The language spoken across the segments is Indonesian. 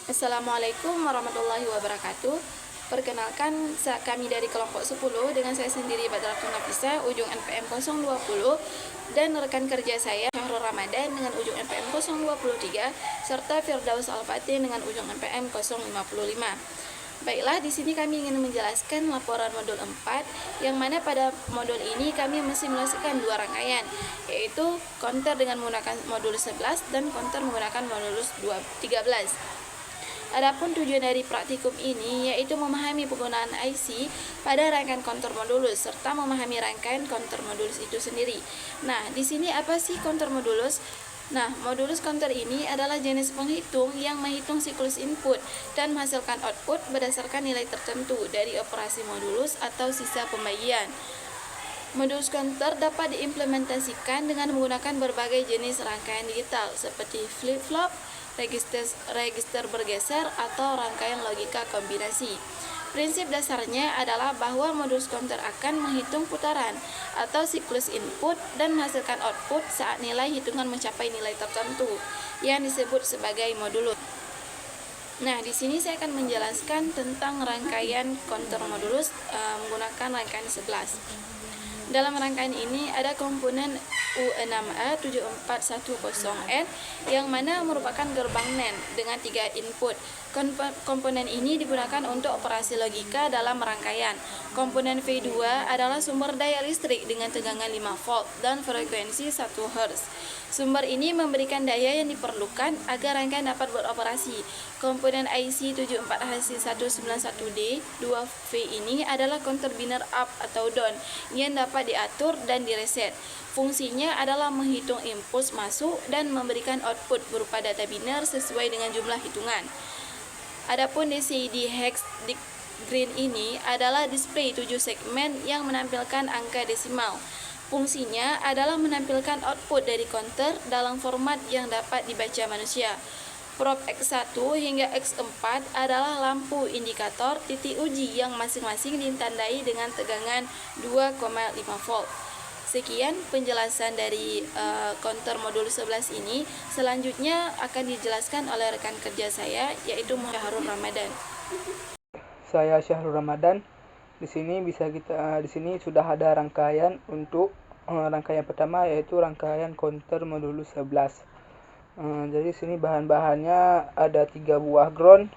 Assalamualaikum warahmatullahi wabarakatuh. Perkenalkan, kami dari kelompok 10 dengan saya sendiri Badratun Nafisa, ujung NPM 020, dan rekan kerja saya Syahrul Ramadan dengan ujung NPM 023 serta Firdaus Al-Fatih dengan ujung NPM 055. Baiklah, di sini kami ingin menjelaskan laporan modul 4, yang mana pada modul ini kami mensimulasikan dua rangkaian, yaitu counter dengan menggunakan modul 11 dan counter menggunakan modulus 13. Adapun tujuan dari praktikum ini yaitu memahami penggunaan IC pada rangkaian counter modulus serta memahami rangkaian counter modulus itu sendiri. Nah, di sini apa sih counter modulus? Nah, modulus counter ini adalah jenis penghitung yang menghitung siklus input dan menghasilkan output berdasarkan nilai tertentu dari operasi modulus atau sisa pembagian. Modulus counter dapat diimplementasikan dengan menggunakan berbagai jenis rangkaian digital seperti flip-flop, register bergeser, atau rangkaian logika kombinasi. Prinsip dasarnya adalah bahwa modulus counter akan menghitung putaran atau siklus input dan menghasilkan output saat nilai hitungan mencapai nilai tertentu yang disebut sebagai modulus. Nah, di sini saya akan menjelaskan tentang rangkaian counter modulus menggunakan rangkaian 11. Dalam rangkaian ini ada komponen U6A7410N yang mana merupakan gerbang NAND dengan 3 input. Komponen ini digunakan untuk operasi logika dalam rangkaian. Komponen V2 adalah sumber daya listrik dengan tegangan 5 volt dan frekuensi 1 Hz. Sumber ini memberikan daya yang diperlukan agar rangkaian dapat beroperasi. Komponen IC 74HC191D 2V ini adalah counter binary up atau down yang dapat diatur dan direset. Fungsinya adalah menghitung impuls masuk dan memberikan output berupa data biner sesuai dengan jumlah hitungan. Adapun DCID hex green ini adalah display 7 segmen yang menampilkan angka desimal. Fungsinya adalah menampilkan output dari counter dalam format yang dapat dibaca manusia. Probe X1 hingga X4 adalah lampu indikator titik uji yang masing-masing ditandai dengan tegangan 2,5 volt. Sekian penjelasan dari counter modul 11 ini. Selanjutnya akan dijelaskan oleh rekan kerja saya, yaitu Syahrul Ramadan. Saya Syahrul Ramadan. Di sini sudah ada rangkaian untuk rangkaian pertama, yaitu rangkaian counter modulus 11. Jadi sini bahan-bahannya ada 3 buah ground,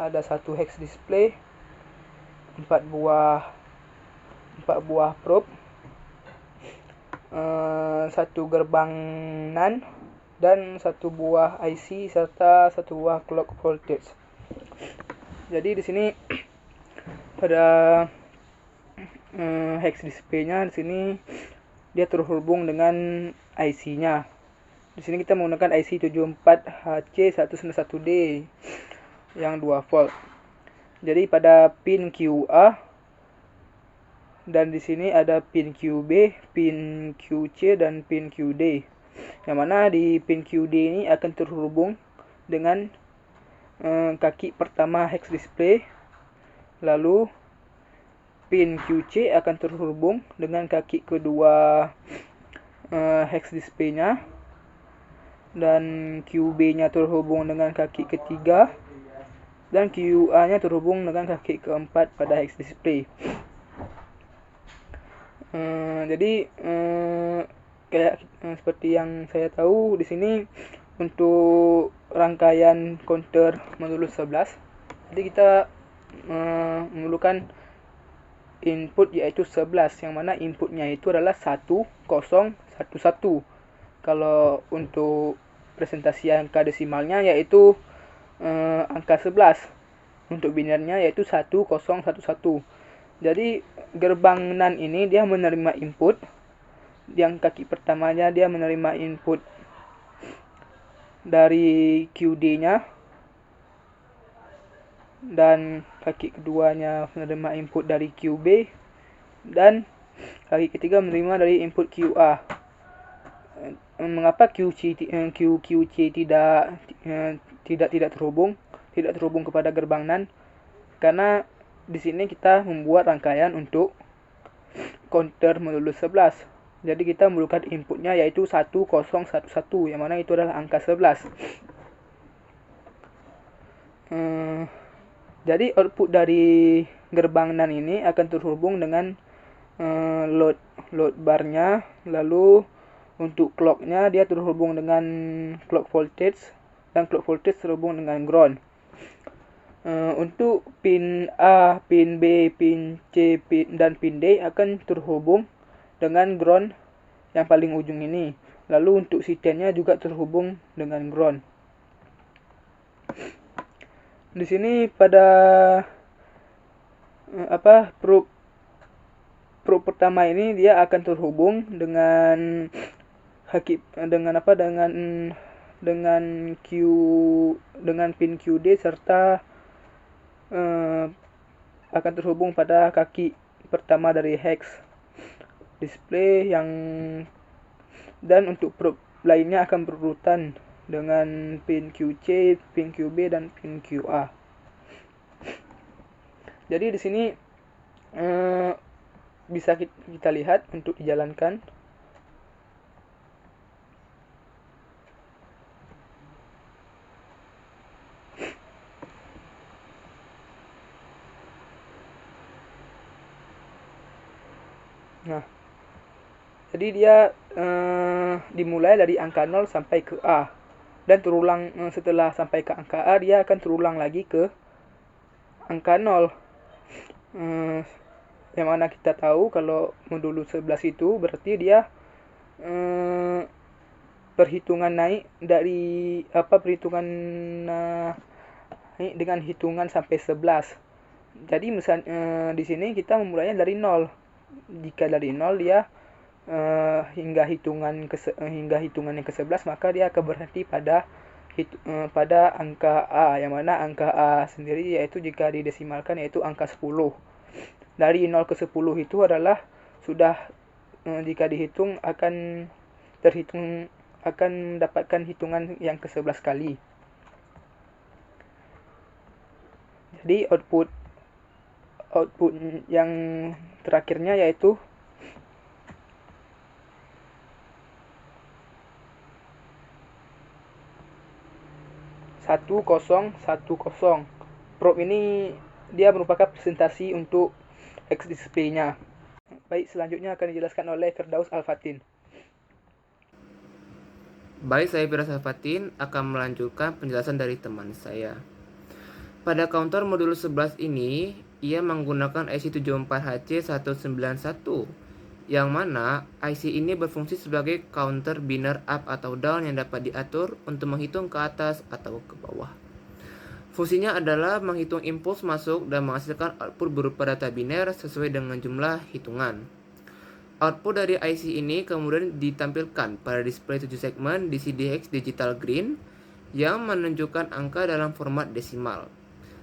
ada 1 hex display, 4 buah probe, 1 gerbang NAND, dan 1 buah IC serta 1 buah clock voltage. Jadi di sini pada hex display-nya di sini dia terhubung dengan IC-nya. Di sini kita menggunakan IC 74HC191D yang 2 volt. Jadi pada pin QA dan di sini ada pin QB, pin QC dan pin QD. Yang mana di pin QD ini akan terhubung dengan kaki pertama hex display. Lalu pin QC akan terhubung dengan kaki kedua hex display-nya, dan QB-nya terhubung dengan kaki ketiga, dan QA-nya terhubung dengan kaki keempat pada hex display. Jadi seperti yang saya tahu di sini untuk rangkaian counter modulus 11, jadi kita memerlukan input yaitu 11, yang mana inputnya itu adalah 1011. Kalau untuk presentasi angka desimalnya yaitu angka 11. Untuk binernya yaitu 1011. Jadi gerbang NAND ini dia menerima input. Yang kaki pertamanya dia menerima input dari QD-nya, dan kaki keduanya menerima input dari QB, dan kaki ketiga menerima dari input QA. Mengapa QC tidak terhubung kepada gerbang NAND? Karena di sini kita membuat rangkaian untuk counter modulus 11. Jadi kita memerlukan inputnya yaitu 1011, yang mana itu adalah angka 11. Jadi output dari gerbang NAND ini akan terhubung dengan load barnya. Lalu untuk clocknya dia terhubung dengan clock voltage, dan clock voltage terhubung dengan ground. Untuk pin A, pin B, pin C, dan pin D akan terhubung dengan ground yang paling ujung ini. Lalu untuk C10-nya juga terhubung dengan ground. Di sini pada probe pertama ini dia akan terhubung dengan pin QD serta akan terhubung pada kaki pertama dari hex display dan untuk probe lainnya akan berurutan dengan pin QC, pin QB, dan pin QA. Jadi di sini bisa kita lihat untuk dijalankan. Nah, jadi dia dimulai dari angka 0 sampai ke A, dan terulang setelah sampai ke angka A dia akan terulang lagi ke angka 0. Yang mana kita tahu kalau modulus 11 itu berarti dia perhitungan naik dari perhitungan naik dengan hitungan sampai 11. Jadi misalnya di sini kita memulainya dari 0. Jika dari 0 dia hingga hitungan yang ke-11, maka dia akan berhenti pada angka A, yang mana angka A sendiri yaitu jika didesimalkan yaitu angka 10. Dari 0 ke 10 itu adalah sudah jika dihitung akan mendapatkan hitungan yang ke-11 kali. Jadi output yang terakhirnya yaitu satu kosong. Probe ini dia merupakan presentasi untuk X display-nya. Baik, selanjutnya akan dijelaskan oleh Firdaus Al-Fatin. Baik, saya Firdaus Al-Fatin akan melanjutkan penjelasan dari teman saya. Pada counter modulus 11 ini, ia menggunakan IC 74HC191, yang mana IC ini berfungsi sebagai counter binary up atau down yang dapat diatur untuk menghitung ke atas atau ke bawah. Fungsinya adalah menghitung impuls masuk dan menghasilkan output berupa data biner sesuai dengan jumlah hitungan. Output dari IC ini kemudian ditampilkan pada display 7 segmen DCDX Digital Green yang menunjukkan angka dalam format desimal.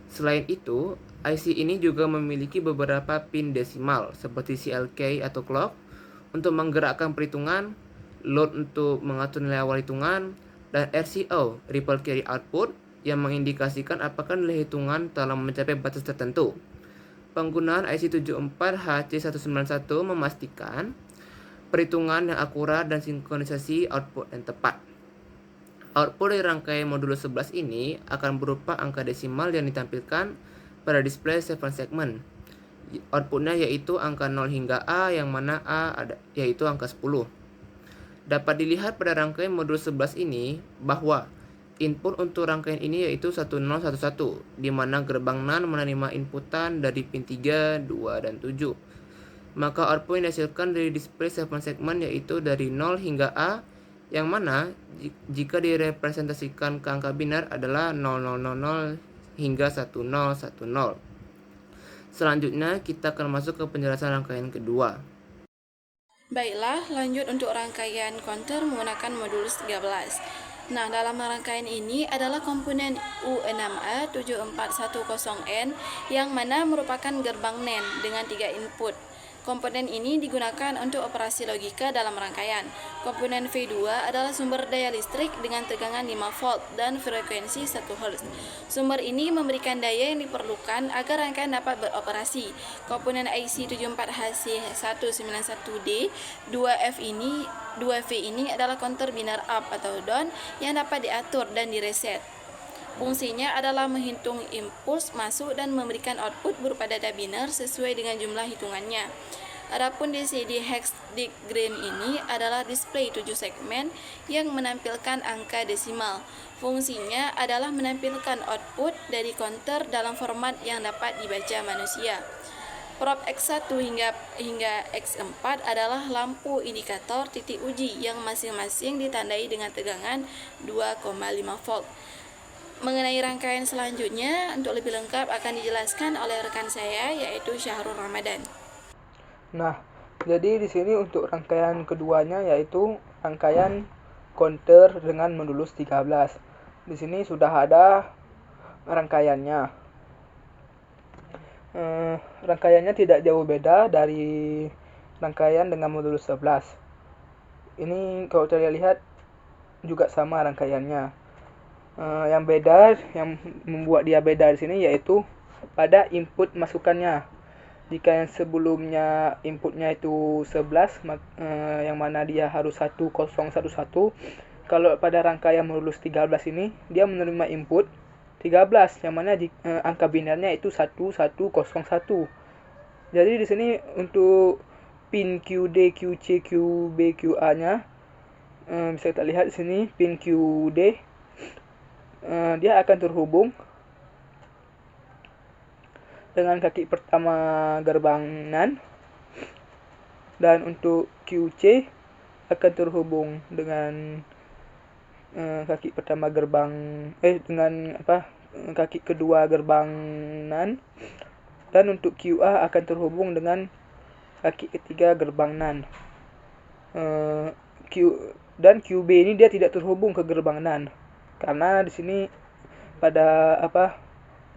Selain itu, IC ini juga memiliki beberapa pin desimal seperti CLK atau clock untuk menggerakkan perhitungan, load untuk mengatur nilai awal hitungan, dan RCO ripple carry output yang mengindikasikan apakah nilai hitungan telah mencapai batas tertentu. Penggunaan IC 74HC191 memastikan perhitungan yang akurat dan sinkronisasi output yang tepat. Output dari rangkaian modulus 11 ini akan berupa angka desimal yang ditampilkan pada display 7 segmen. Outputnya yaitu angka 0 hingga A, yang mana A yaitu angka 10. Dapat dilihat pada rangkaian modulus 11 ini bahwa input untuk rangkaian ini yaitu 1011, di mana gerbang NAND menerima inputan dari pin 3, 2, dan 7. Maka output yang dihasilkan dari display 7 segmen yaitu dari 0 hingga A, yang mana jika direpresentasikan ke angka binar adalah 0000 hingga 1010. Selanjutnya kita akan masuk ke penjelasan rangkaian kedua. Baiklah, lanjut untuk rangkaian counter menggunakan modulus 13. Nah, dalam rangkaian ini adalah komponen U6A7410N yang mana merupakan gerbang NAND dengan 3 input. Komponen ini digunakan untuk operasi logika dalam rangkaian. Komponen V2 adalah sumber daya listrik dengan tegangan 5 volt dan frekuensi 1 Hz. Sumber ini memberikan daya yang diperlukan agar rangkaian dapat beroperasi. Komponen IC 74HC191D 2V ini adalah counter binary up atau down yang dapat diatur dan direset. Fungsinya adalah menghitung impuls masuk dan memberikan output berupa data biner sesuai dengan jumlah hitungannya. Adapun DCD hex diagram ini adalah display 7 segmen yang menampilkan angka desimal. Fungsinya adalah menampilkan output dari counter dalam format yang dapat dibaca manusia. Prop X1 hingga X4 adalah lampu indikator titik uji yang masing-masing ditandai dengan tegangan 2,5 volt. Mengenai rangkaian selanjutnya, untuk lebih lengkap akan dijelaskan oleh rekan saya, yaitu Syahrul Ramadan. Nah, jadi di sini untuk rangkaian keduanya yaitu rangkaian counter dengan modulus 13. Di sini sudah ada rangkaiannya. Rangkaiannya tidak jauh beda dari rangkaian dengan modulus 11. Ini kalau kita lihat juga sama rangkaiannya. Yang beda, yang membuat dia beda di sini yaitu pada input masukannya. Jika yang sebelumnya inputnya itu 11, yang mana dia harus 1011. Kalau pada rangkaian modulus 13 ini, dia menerima input 13, yang mana angka binarnya itu 1101. Jadi di sini untuk pin QD, QC, QB, QA-nya bisa kita lihat di sini pin QD dia akan terhubung dengan kaki pertama gerbang NAND, dan untuk QC akan terhubung dengan kaki pertama gerbang kaki kedua gerbang NAND, dan untuk QA akan terhubung dengan kaki ketiga gerbang NAND. Dan QB ini dia tidak terhubung ke gerbang NAND karena di sini pada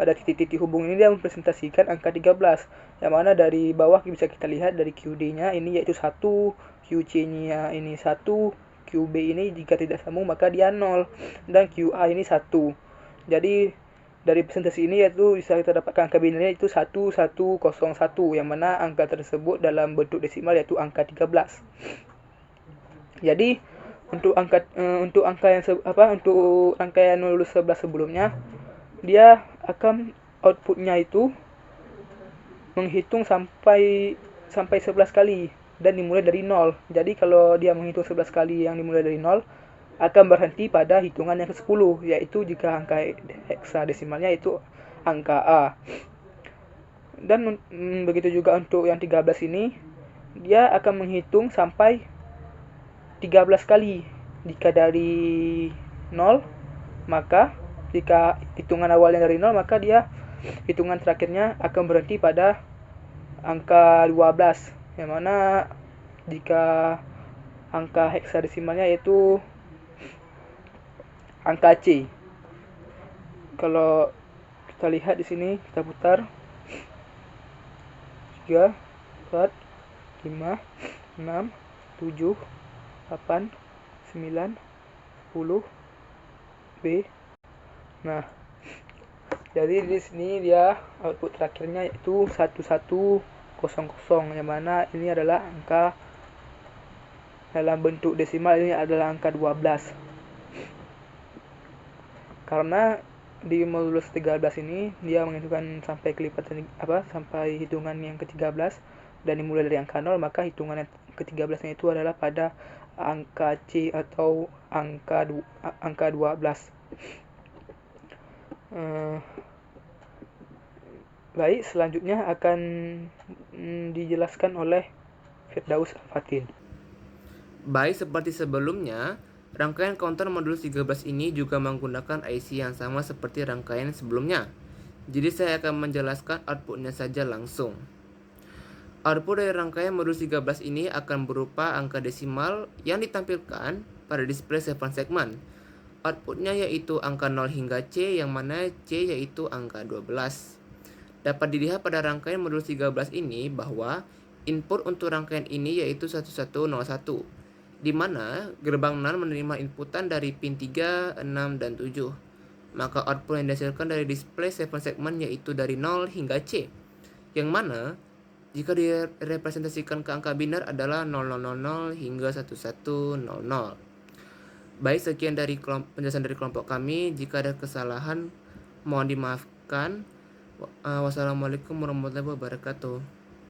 titik-titik hubung ini dia mempresentasikan angka 13, yang mana dari bawah bisa kita lihat dari QD-nya ini yaitu 1, QC-nya ini 1, QB ini jika tidak sambung maka dia 0, dan QA ini 1. Jadi dari presentasi ini yaitu bisa kita dapatkan angka binarnya itu 1101, yang mana angka tersebut dalam bentuk desimal yaitu angka 13. Jadi untuk rangkaian modulus 11 sebelumnya, dia akan outputnya itu menghitung sampai 11 kali dan dimulai dari 0. Jadi kalau dia menghitung 11 kali yang dimulai dari 0 akan berhenti pada hitungan yang ke-10, yaitu jika angka heksadesimalnya itu angka A. Dan begitu juga untuk yang 13 ini, dia akan menghitung sampai 13 kali. Jika dari 0, maka jika hitungan awalnya dari 0, maka dia hitungan terakhirnya akan berhenti pada angka 12, yang mana jika angka heksadesimalnya yaitu angka C. Kalau kita lihat di sini, kita putar 3, 4, 5, 6, 7, 8, 9, 10, B. Nah, jadi di sini dia output terakhirnya itu 1100, yang mana ini adalah angka dalam bentuk desimal, ini adalah angka 12. Karena di modulus 13 ini dia menghitungkan sampai kelipatan sampai hitungan yang ke-13 dan dimulai dari angka 0, maka hitungan yang ke-13-nya itu adalah pada angka C atau angka 12. Baik, selanjutnya akan dijelaskan oleh Firdaus Al-Fatin. Baik, seperti sebelumnya, rangkaian counter modulus 13 ini juga menggunakan IC yang sama seperti rangkaian sebelumnya. Jadi saya akan menjelaskan outputnya saja langsung. Output dari rangkaian modulus 13 ini akan berupa angka desimal yang ditampilkan pada display 7 segmen. Outputnya yaitu angka 0 hingga C, yang mana C yaitu angka 12. Dapat dilihat pada rangkaian modulus 13 ini bahwa Input untuk rangkaian ini yaitu 1101, di mana gerbang NAND menerima inputan dari pin 3, 6, dan 7. Maka output yang dihasilkan dari display 7 segment yaitu dari 0 hingga C, yang mana jika direpresentasikan ke angka biner adalah 0000 hingga 1100. Baik, sekian dari penjelasan dari kelompok kami. Jika ada kesalahan, mohon dimaafkan. Wassalamualaikum warahmatullahi wabarakatuh.